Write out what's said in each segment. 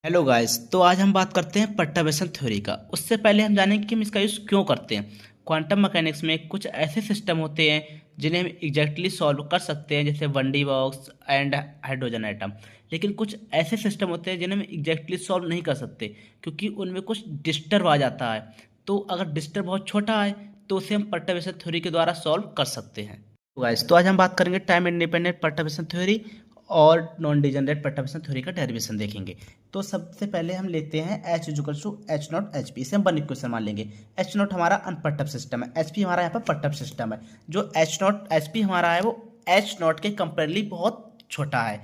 Hello guys. तो आज हम बात करते हैं पर्टर्बेशन थ्योरी का। उससे पहले हम जानेंगे कि हम इसका यूज़ क्यों करते हैं। क्वांटम मैकेनिक्स में कुछ ऐसे सिस्टम होते हैं जिन्हें हम एग्जैक्टली सॉल्व कर सकते हैं, जैसे 1D box and hydrogen atom. लेकिन कुछ ऐसे सिस्टम होते हैं जिन्हें हम एग्जैक्टली सॉल्व नहीं कर सकते, क्योंकि उनमें कुछ डिस्टर्ब आ जाता है। तो अगर डिस्टर्ब बहुत छोटा है तो उसे हम पर्टर्बेशन थ्योरी के द्वारा सॉल्व कर सकते हैं। गाइस, तो आज हम बात करेंगे टाइम इंडिपेंडेंट पर्टर्बेशन थ्योरी और नॉन डिजेनरेट पर्टर्बेशन थ्योरी का डेरिवेशन देखेंगे। तो सबसे पहले हम लेते हैं H equal to H naught H P. इसे हम वन इक्वेशन मान लेंगे। एच नॉट हमारा अनपर्टब सिस्टम है, एच पी हमारा यहाँ पर पर्टब सिस्टम है। जो एच नॉट एच पी हमारा है वो एच नॉट के कंपेरेबली बहुत छोटा है।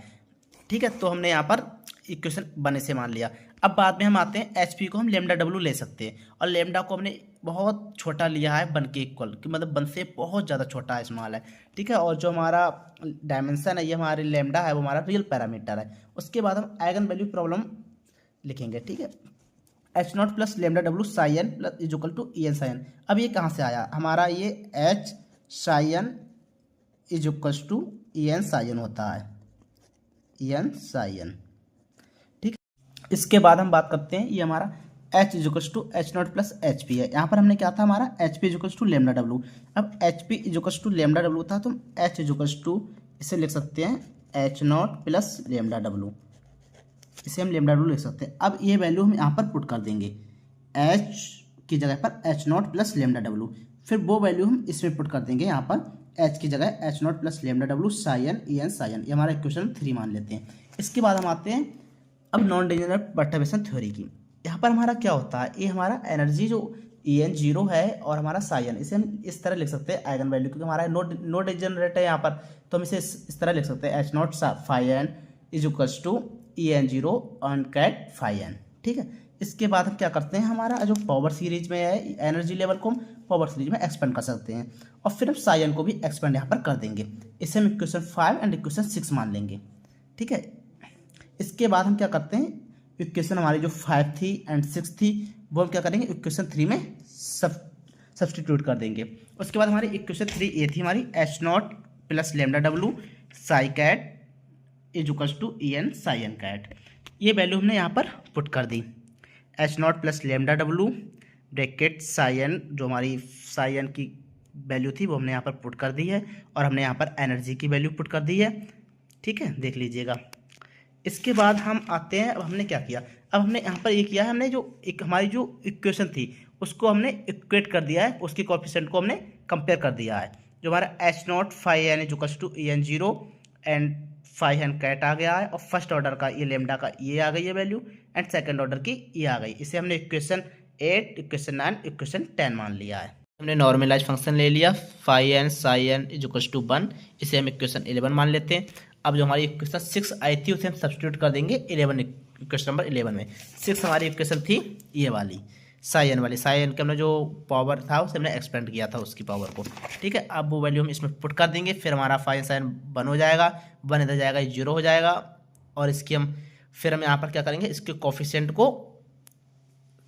ठीक है, तो हमने यहाँ पर इक्वेशन बने से मान लिया। अब बाद में हम आते हैं एच पी को हम लेमडा डब्ल्यू ले सकते हैं, और लेमडा को हमने बहुत छोटा लिया है वन के इक्वल, कि मतलब वन से बहुत ज़्यादा छोटा है, स्मॉल है। ठीक है, और जो हमारा डायमेंशन है, ये हमारे लेमडा है, वो हमारा रियल पैरामीटर है। उसके बाद हम आइगन वैल्यू प्रॉब्लम लिखेंगे। ठीक है, H naught plus lambda W psi N plus is equal to E N psi N. अब ये कहाँ से आया हमारा, ये H psi N is equal to E N psi N होता है, ई एन साई एन। ठीक है, इसके बाद हम बात करते हैं, ये हमारा H equals to H naught plus H P है। यहाँ पर हमने क्या था, हमारा H P equals to lambda W. अब H P equals to lambda W था, तो हम एच इजिकल्स टू इसे लिख सकते हैं H naught plus lambda W. इसे हम लेमडा डब्लू लिख सकते हैं। अब ये वैल्यू हम यहाँ पर पुट कर देंगे, एच की जगह पर H naught plus lambda W. फिर वो वैल्यू हम इसमें पुट कर देंगे, यहाँ पर एच की जगह H naught plus lambda W psi N E N psi N. ये हमारा इक्वेशन 3 मान लेते हैं। इसके बाद हम आते हैं अब नॉन डिजेनरेट पर्टर्बेशन थ्योरी की। यहाँ पर हमारा क्या होता है, ये हमारा एनर्जी जो ई एन जीरो है और हमारा साई एन, इसे हम इस तरह लिख सकते हैं आइगन वैल्यू, क्योंकि हमारा नो डिजेनरेट है यहाँ पर, तो हम इसे इस तरह लिख सकते हैं H naught phi N is equals to E N zero on ket phi N. ठीक है, इसके बाद हम क्या करते हैं, हमारा जो पावर सीरीज में है एनर्जी लेवल को हम पावर सीरीज में एक्सपेंड कर सकते हैं, और फिर हम साई एन को भी एक्सपेंड यहाँ पर कर देंगे। इसे हम इक्वेशन 5 एंड इक्वेशन 6 मान लेंगे। ठीक है, इसके बाद हम क्या करते हैं, इक्वेशन हमारी जो 5 थी एंड 6 थी, वो हम क्या करेंगे इक्वेशन 3 में सब्सटीट्यूट कर देंगे। उसके बाद हमारी इक्वेशन 3 ये थी हमारी H naught plus lambda W psi ket is equals to E N psi N ket. ये वैल्यू हमने यहाँ पर पुट कर दी, H naught plus lambda W bracket psi N, जो हमारी साई एन की वैल्यू थी वो हमने यहाँ पर पुट कर दी है, और हमने यहाँ पर एनर्जी की वैल्यू पुट कर दी है। ठीक है, देख लीजिएगा। इसके बाद हम आते हैं, अब हमने क्या किया, अब हमने यहाँ पर ये किया है, हमने जो एक हमारी जो इक्वेशन थी उसको हमने इक्वेट कर दिया है, उसके कोएफिशिएंट को हमने कंपेयर कर दिया है। जो हमारा H naught phi N is equals to E N zero and phi N ket आ गया है, और फर्स्ट ऑर्डर का ये लेमडा का ये आ गई है वैल्यू, एंड सेकंड ऑर्डर की ये आ गई। इसे हमने इक्वेशन 8 इक्वेशन 9 इक्वेशन 10 मान लिया है। हमने नॉर्मलाइज फंक्शन ले लिया, phi N psi N is equals to 1, इसे हम इक्वेशन 11 मान लेते हैं। अब जो हमारी इक्वेशन 6 आई थी उसे हम सब्सटीट्यूट कर देंगे 11 इक्वेशन नंबर 11 में। 6 हमारी इक्वेशन थी ये वाली साई एन वाली, साई एन का हमने जो पावर था उसे हमने एक्सपेंड किया था उसकी पावर को। ठीक है, अब वो वैल्यू हम इसमें पुट कर देंगे, फिर हमारा फाई साइन 1 हो जाएगा, 1 इधर जाएगा, 0 हो जाएगा, और इसकी हम फिर हम यहाँ पर क्या करेंगे, इसके कोफिशिएंट को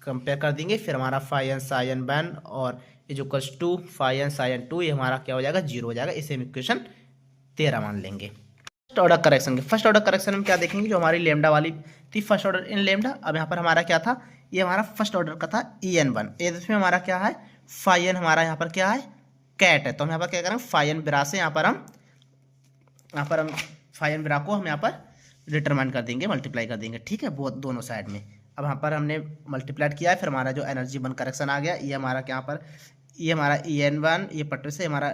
कंपेयर कर देंगे। फिर हमारा फाई एन साई एन 1 और is equals to phi N psi N 2, ये हमारा क्या हो जाएगा, 0 हो जाएगा। इसे हम इक्वेशन 13 मान लेंगे। First order correction, first order correction में क्या देखेंगे, जो हमारी लेमडा वाली थी फर्स्ट ऑर्डर इन लेमडा। अब यहाँ पर हमारा क्या था, ये हमारा फर्स्ट ऑर्डर का था ई एन 1, इसमें हमारा क्या है फाई एन, हमारा यहाँ पर क्या है कैट है, तो हम यहाँ पर क्या करेंगे फाई एन बिरा से यहाँ पर हम फाई एन बिरा को हम यहाँ पर डिटरमाइन कर देंगे, मल्टीप्लाई कर देंगे। ठीक है, वो दोनों साइड में। अब यहाँ पर हमने मल्टीप्लाइड किया है, फिर हमारा जो एनर्जी 1 करेक्शन आ गया, ये हमारा यहाँ पर ये हमारा ई एन 1 ये पट्टे से हमारा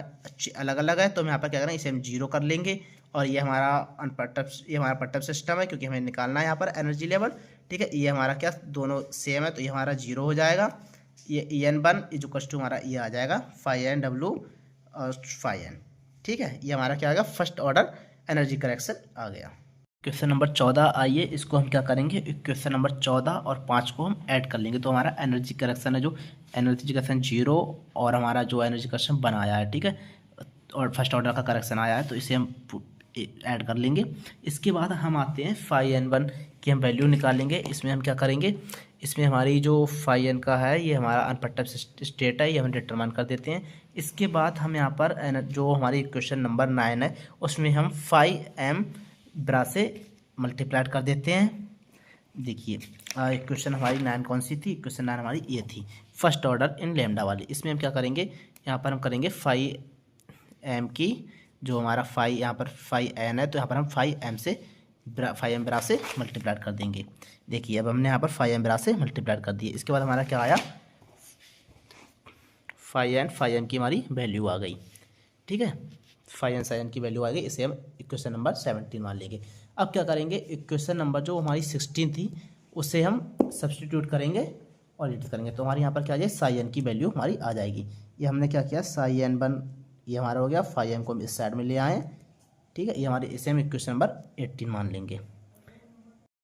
अलग अलग है, तो हम यहाँ पर क्या करें, इसे हम 0 कर लेंगे, और ये हमारा अनपट्टब, ये हमारा पट्टब सिस्टम है क्योंकि हमें निकालना है यहाँ पर एनर्जी लेवल। ठीक है, ये हमारा क्या दोनों सेम है, तो ये हमारा 0 हो जाएगा। ये E N 1 is equal to हमारा ये आ जाएगा फाई एन डब्लू और फाई एन। ठीक है, ये हमारा क्या आएगा, फर्स्ट ऑर्डर एनर्जी करेक्शन आ गया। क्वेश्चन नंबर 14 आइए, इसको हम क्या करेंगे, क्वेश्चन नंबर 14 और 5 को हम ऐड कर लेंगे, तो हमारा एनर्जी करेक्शन है, जो एनर्जी करेक्शन 0 और हमारा जो एनर्जी करेक्शन बनाया है। ठीक है, और फर्स्ट ऑर्डर का करेक्शन आया है, तो इसे हम ऐड कर लेंगे। इसके बाद हम आते हैं फाई एन 1 की हम वैल्यू निकालेंगे। इसमें हम क्या करेंगे, इसमें हमारी जो फाई एन का है ये हमारा अनपर्टब स्टेट है, ये हम डिटरमाइन कर देते हैं। इसके बाद हम यहाँ पर जो हमारी इक्वेशन नंबर 9 है उसमें हम फाई एम ब्रा से मल्टीप्लाइड कर देते हैं। देखिए इक्वेशन हमारी 9 कौन सी थी, इक्वेशन 9 हमारी ये थी, फर्स्ट ऑर्डर इन लैम्डा वाली। इसमें हम क्या करेंगे, यहाँ पर हम करेंगे 5m की, जो हमारा 5 यहाँ पर 5n है, तो यहाँ पर हम 5m से 5m बराबर से मल्टीप्लाई कर देंगे। देखिए अब हमने यहाँ पर 5m बराबर से मल्टीप्लाई कर दिए। इसके बाद हमारा क्या आया, 5m की हमारी वैल्यू आ गई। ठीक है, 5n की वैल्यू आ गई। इसे हम इक्वेशन नंबर 17 मान लेंगे। अब क्या करेंगे, इक्वेशन नंबर जो हमारी 16 थी उसे हम सब्सटीट्यूट करेंगे और एडिट करेंगे, तो हमारे यहाँ पर क्या आ जाए, साई n की वैल्यू हमारी आ जाएगी। ये हमने क्या किया, साई n1 ये हमारा हो गया, 5m को हम इस साइड में ले आए। ठीक है, ये हमारे इसे हम इक्वेशन नंबर 18 मान लेंगे।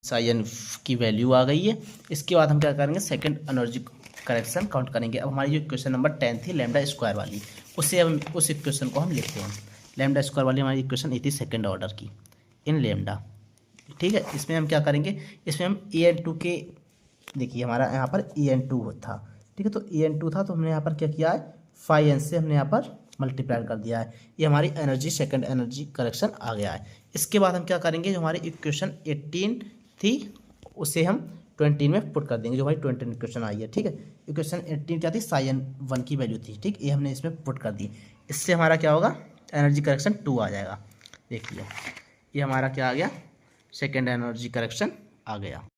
साई n की वैल्यू आ गई है। इसके बाद हम क्या करेंगे, सेकंड एनर्जी करेक्शन काउंट करेंगे। अब हमारी जो इक्वेशन नंबर 10 थी लैम्डा स्क्वायर वाली, उससे हम उस इक्वेशन को हम लिखते हैं। लैम्डा स्क्वायर वाली हमारी इक्वेशन ये थी सेकंड ऑर्डर की इन लैम्डा। ठीक है, इसमें हम क्या करेंगे, इसमें हम en2 के, देखिए हमारा यहाँ पर en2 था। ठीक है, तो en2 था तो हमने यहाँ पर क्या किया है, 5n से हमने यहाँ पर मल्टीप्लाई कर दिया है। ये हमारी एनर्जी सेकंड एनर्जी करेक्शन आ गया है। इसके बाद हम क्या करेंगे, जो हमारी इक्वेशन 18 थी उसे हम 20 में पुट कर देंगे, जो भाई 20 इक्वेशन आई है। ठीक है, इक्वेशन 18 क्या थी, साइन 1 की वैल्यू थी। ठीक, ये हमने इसमें पुट कर दी। इससे हमारा क्या होगा, एनर्जी करेक्शन 2 आ जाएगा। देखिए ये हमारा क्या आ गया, सेकेंड एनर्जी करेक्शन आ गया।